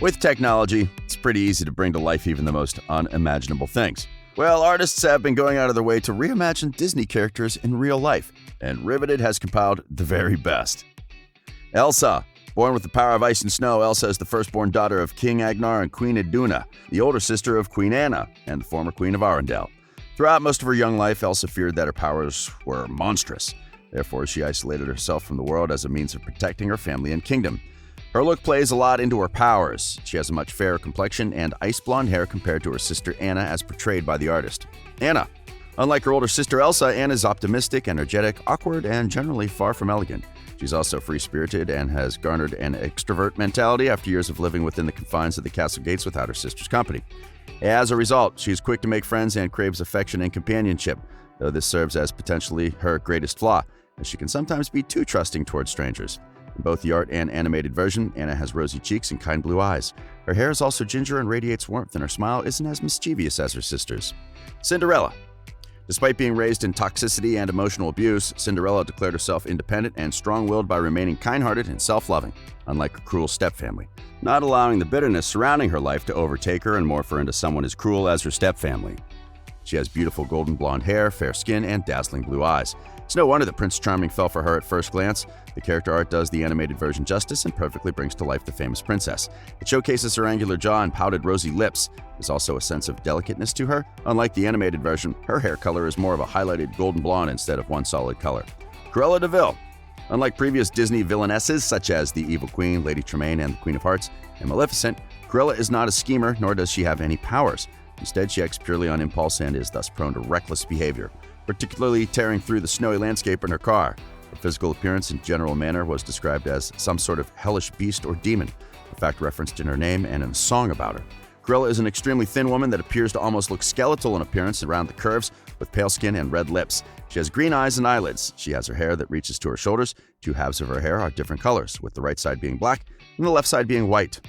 With technology, it's pretty easy to bring to life even the most unimaginable things. Well, artists have been going out of their way to reimagine Disney characters in real life, and Riveted has compiled the very best. Elsa. Born with the power of ice and snow, Elsa is the firstborn daughter of King Agnar and Queen Iduna, the older sister of Queen Anna and the former Queen of Arendelle. Throughout most of her young life, Elsa feared that her powers were monstrous. Therefore, she isolated herself from the world as a means of protecting her family and kingdom. Her look plays a lot into her powers. She has a much fairer complexion and ice blonde hair compared to her sister Anna as portrayed by the artist. Anna. Unlike her older sister Elsa, Anna is optimistic, energetic, awkward, and generally far from elegant. She's also free-spirited and has garnered an extrovert mentality after years of living within the confines of the castle gates without her sister's company. As a result, she's quick to make friends and craves affection and companionship, though this serves as potentially her greatest flaw, as she can sometimes be too trusting towards strangers. In both the art and animated version, Anna has rosy cheeks and kind blue eyes. Her hair is also ginger and radiates warmth, and her smile isn't as mischievous as her sister's. Cinderella. Despite being raised in toxicity and emotional abuse, Cinderella declared herself independent and strong-willed by remaining kind-hearted and self-loving, unlike her cruel stepfamily, not allowing the bitterness surrounding her life to overtake her and morph her into someone as cruel as her stepfamily. She has beautiful golden blonde hair, fair skin, and dazzling blue eyes. It's no wonder that Prince Charming fell for her at first glance. The character art does the animated version justice and perfectly brings to life the famous princess. It showcases her angular jaw and pouted rosy lips. There's also a sense of delicateness to her. Unlike the animated version, her hair color is more of a highlighted golden blonde instead of one solid color. Cruella de Vil. Unlike previous Disney villainesses such as the Evil Queen, Lady Tremaine, and the Queen of Hearts, and Maleficent, Cruella is not a schemer, nor does she have any powers. Instead, she acts purely on impulse and is thus prone to reckless behavior, particularly tearing through the snowy landscape in her car. Her physical appearance and general manner was described as some sort of hellish beast or demon, a fact referenced in her name and in a song about her. Cruella is an extremely thin woman that appears to almost look skeletal in appearance around the curves, with pale skin and red lips. She has green eyes and eyelids. She has her hair that reaches to her shoulders. Two halves of her hair are different colors, with the right side being black and the left side being white.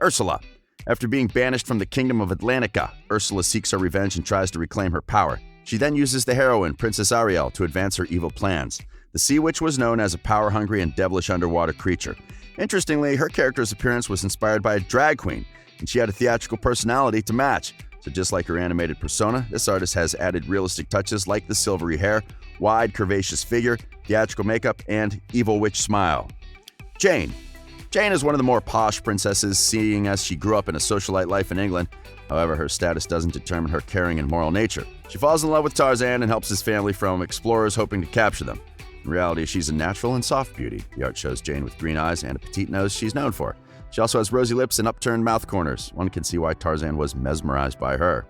Ursula. After being banished from the kingdom of Atlantica, Ursula seeks her revenge and tries to reclaim her power. She then uses the heroine, Princess Ariel, to advance her evil plans. The Sea Witch was known as a power-hungry and devilish underwater creature. Interestingly, her character's appearance was inspired by a drag queen, and she had a theatrical personality to match. So just like her animated persona, this artist has added realistic touches like the silvery hair, wide, curvaceous figure, theatrical makeup, and evil witch smile. Jane. Jane is one of the more posh princesses, seeing as she grew up in a socialite life in England. However, her status doesn't determine her caring and moral nature. She falls in love with Tarzan and helps his family from explorers hoping to capture them. In reality, she's a natural and soft beauty. The art shows Jane with green eyes and a petite nose she's known for. She also has rosy lips and upturned mouth corners. One can see why Tarzan was mesmerized by her.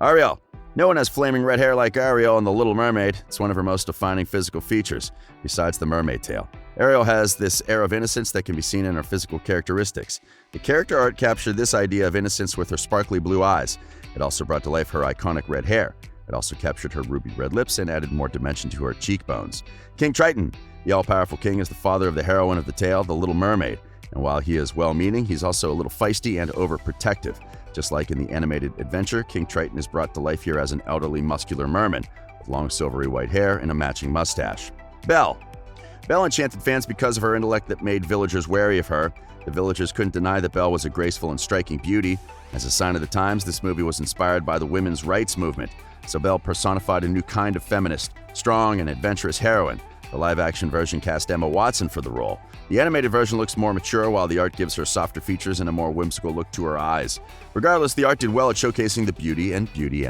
Ariel. No one has flaming red hair like Ariel in The Little Mermaid. It's one of her most defining physical features, besides the mermaid tail. Ariel has this air of innocence that can be seen in her physical characteristics. The character art captured this idea of innocence with her sparkly blue eyes. It also brought to life her iconic red hair. It also captured her ruby red lips and added more dimension to her cheekbones. King Triton. The all-powerful king is the father of the heroine of the tale, the Little Mermaid. And while he is well-meaning, he's also a little feisty and overprotective. Just like in the animated adventure, King Triton is brought to life here as an elderly, muscular merman with long silvery white hair and a matching mustache. Belle. Belle enchanted fans because of her intellect that made villagers wary of her. The villagers couldn't deny that Belle was a graceful and striking beauty. As a sign of the times, this movie was inspired by the women's rights movement, so Belle personified a new kind of feminist, strong and adventurous heroine. The live-action version cast Emma Watson for the role. The animated version looks more mature, while the art gives her softer features and a more whimsical look to her eyes. Regardless, the art did well at showcasing the Beauty and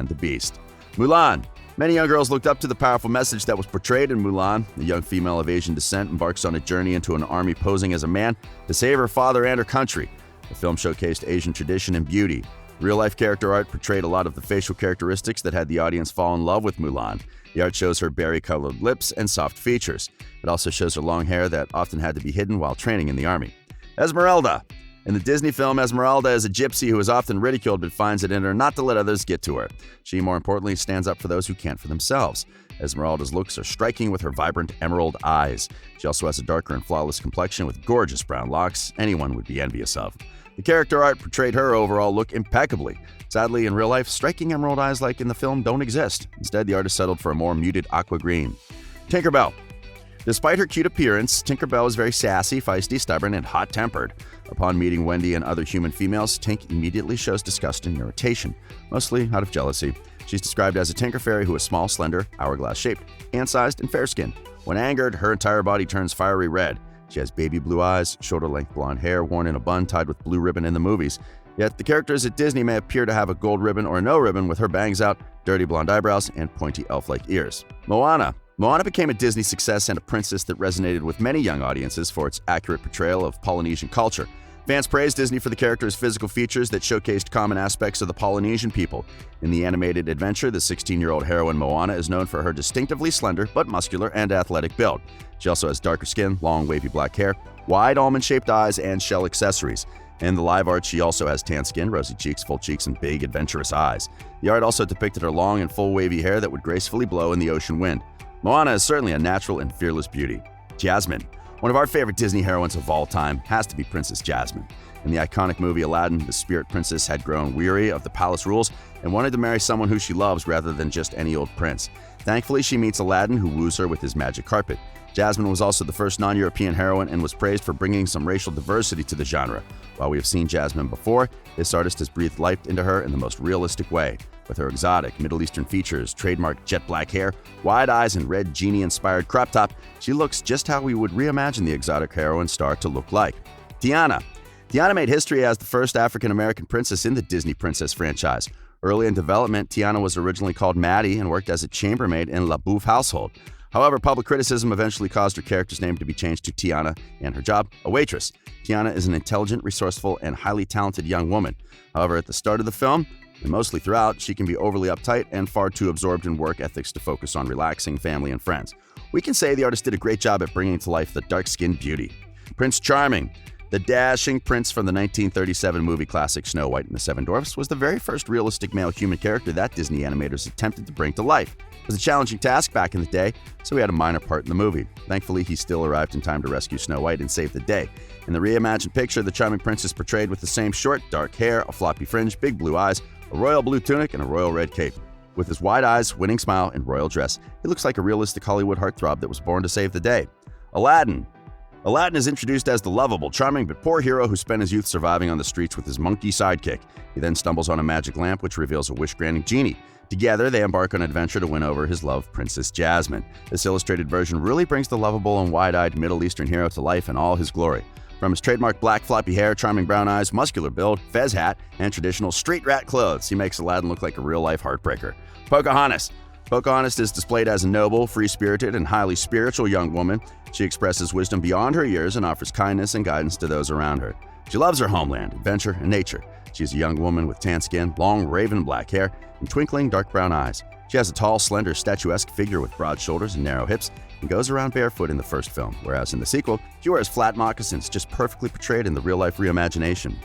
the Beast. Mulan. Many young girls looked up to the powerful message that was portrayed in Mulan. The young female of Asian descent embarks on a journey into an army posing as a man to save her father and her country. The film showcased Asian tradition and beauty. Real-life character art portrayed a lot of the facial characteristics that had the audience fall in love with Mulan. The art shows her berry-colored lips and soft features. It also shows her long hair that often had to be hidden while training in the army. Esmeralda. In the Disney film, Esmeralda is a gypsy who is often ridiculed but finds it in her not to let others get to her. She, more importantly, stands up for those who can't for themselves. Esmeralda's looks are striking with her vibrant emerald eyes. She also has a darker and flawless complexion with gorgeous brown locks anyone would be envious of. The character art portrayed her overall look impeccably. Sadly, in real life, striking emerald eyes like in the film don't exist. Instead, the artist settled for a more muted aqua green. Tinkerbell. Despite her cute appearance, Tinkerbell is very sassy, feisty, stubborn, and hot-tempered. Upon meeting Wendy and other human females, Tink immediately shows disgust and irritation, mostly out of jealousy. She's described as a tinker fairy who is small, slender, hourglass-shaped, hand-sized, and fair-skinned. When angered, her entire body turns fiery red. She has baby blue eyes, shoulder-length blonde hair worn in a bun tied with blue ribbon in the movies. Yet the characters at Disney may appear to have a gold ribbon or no ribbon, with her bangs out, dirty blonde eyebrows, and pointy elf-like ears. Moana became a Disney success and a princess that resonated with many young audiences for its accurate portrayal of Polynesian culture. Fans praised Disney for the character's physical features that showcased common aspects of the Polynesian people. In the animated adventure, the 16-year-old heroine Moana is known for her distinctively slender but muscular and athletic build. She also has darker skin, long wavy black hair, wide almond-shaped eyes, and shell accessories. In the live art, she also has tan skin, rosy cheeks, full cheeks, and big, adventurous eyes. The art also depicted her long and full wavy hair that would gracefully blow in the ocean wind. Moana is certainly a natural and fearless beauty. Jasmine. One of our favorite Disney heroines of all time has to be Princess Jasmine. In the iconic movie Aladdin, the spirit princess had grown weary of the palace rules and wanted to marry someone who she loves rather than just any old prince. Thankfully, she meets Aladdin, who woos her with his magic carpet. Jasmine was also the first non-European heroine and was praised for bringing some racial diversity to the genre. While we have seen Jasmine before, this artist has breathed life into her in the most realistic way. With her exotic Middle Eastern features, trademark jet black hair, wide eyes, and red genie-inspired crop top, she looks just how we would reimagine the exotic heroine star to look like. Tiana made history as the first African-American princess in the Disney Princess franchise. Early in development, Tiana was originally called Maddie and worked as a chambermaid in La Bouffe household. However, public criticism eventually caused her character's name to be changed to Tiana and her job, a waitress. Tiana is an intelligent, resourceful, and highly talented young woman. However, at the start of the film, and mostly throughout, she can be overly uptight and far too absorbed in work ethics to focus on relaxing family and friends. We can say the artist did a great job at bringing to life the dark-skinned beauty. Prince Charming. The dashing prince from the 1937 movie classic Snow White and the Seven Dwarfs was the very first realistic male human character that Disney animators attempted to bring to life. It was a challenging task back in the day, so he had a minor part in the movie. Thankfully, he still arrived in time to rescue Snow White and save the day. In the reimagined picture, the charming prince is portrayed with the same short, dark hair, a floppy fringe, big blue eyes, a royal blue tunic, and a royal red cape. With his wide eyes, winning smile, and royal dress, he looks like a realistic Hollywood heartthrob that was born to save the day. Aladdin is introduced as the lovable, charming, but poor hero who spent his youth surviving on the streets with his monkey sidekick. He then stumbles on a magic lamp which reveals a wish-granting genie. Together, they embark on an adventure to win over his love, Princess Jasmine. This illustrated version really brings the lovable and wide-eyed Middle Eastern hero to life in all his glory. From his trademark black floppy hair, charming brown eyes, muscular build, fez hat, and traditional street rat clothes, he makes Aladdin look like a real-life heartbreaker. Pocahontas is displayed as a noble, free-spirited, and highly spiritual young woman. She expresses wisdom beyond her years and offers kindness and guidance to those around her. She loves her homeland, adventure, and nature. She is a young woman with tan skin, long raven black hair, and twinkling dark brown eyes. She has a tall, slender, statuesque figure with broad shoulders and narrow hips, and goes around barefoot in the first film, whereas in the sequel, she wears flat moccasins, just perfectly portrayed in the real-life reimagination.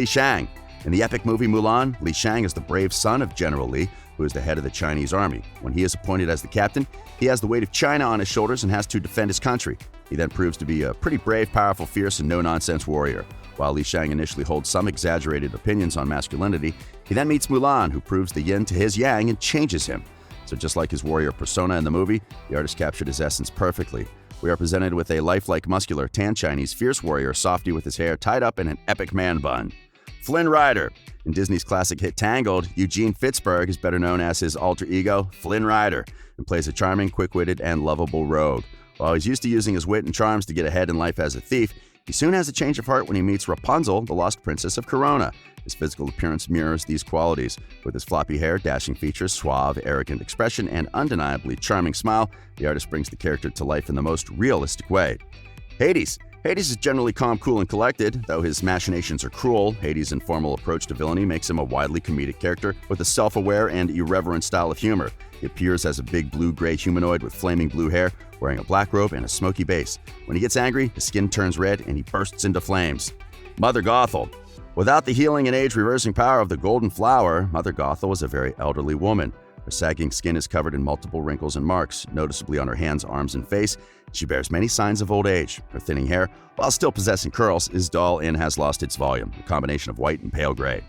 Shang. In the epic movie Mulan, Shang is the brave son of General Li, who is the head of the Chinese army. When he is appointed as the captain, he has the weight of China on his shoulders and has to defend his country. He then proves to be a pretty brave, powerful, fierce, and no-nonsense warrior. While Shang initially holds some exaggerated opinions on masculinity, he then meets Mulan, who proves the yin to his yang and changes him. So just like his warrior persona in the movie, the artist captured his essence perfectly. We are presented with a lifelike, muscular, tan Chinese fierce warrior softy with his hair tied up in an epic man bun. Flynn Rider. In Disney's classic hit Tangled, Eugene Fitzberg is better known as his alter ego, Flynn Rider, and plays a charming, quick-witted, and lovable rogue. While he's used to using his wit and charms to get ahead in life as a thief, he soon has a change of heart when he meets Rapunzel, the lost princess of Corona. His physical appearance mirrors these qualities. With his floppy hair, dashing features, suave, arrogant expression, and undeniably charming smile, the artist brings the character to life in the most realistic way. Hades is generally calm, cool, and collected. Though his machinations are cruel, Hades' informal approach to villainy makes him a widely comedic character with a self-aware and irreverent style of humor. He appears as a big blue-gray humanoid with flaming blue hair, wearing a black robe and a smoky base. When he gets angry, his skin turns red and he bursts into flames. Mother Gothel. Without the healing and age-reversing power of the Golden Flower, Mother Gothel is a very elderly woman. Her sagging skin is covered in multiple wrinkles and marks, noticeably on her hands, arms, and face. She bears many signs of old age. Her thinning hair, while still possessing curls, is dull and has lost its volume, a combination of white and pale gray.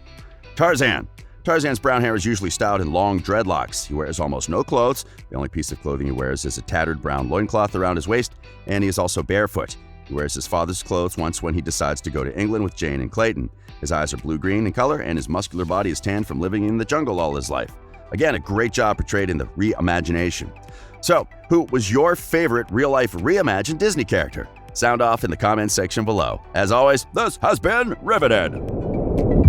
Tarzan's brown hair is usually styled in long dreadlocks. He wears almost no clothes. The only piece of clothing he wears is a tattered brown loincloth around his waist, and he is also barefoot. He wears his father's clothes once when he decides to go to England with Jane and Clayton. His eyes are blue-green in color, and his muscular body is tanned from living in the jungle all his life. Again, a great job portrayed in the reimagination. So, who was your favorite real-life reimagined Disney character? Sound off in the comments section below. As always, this has been Riveted.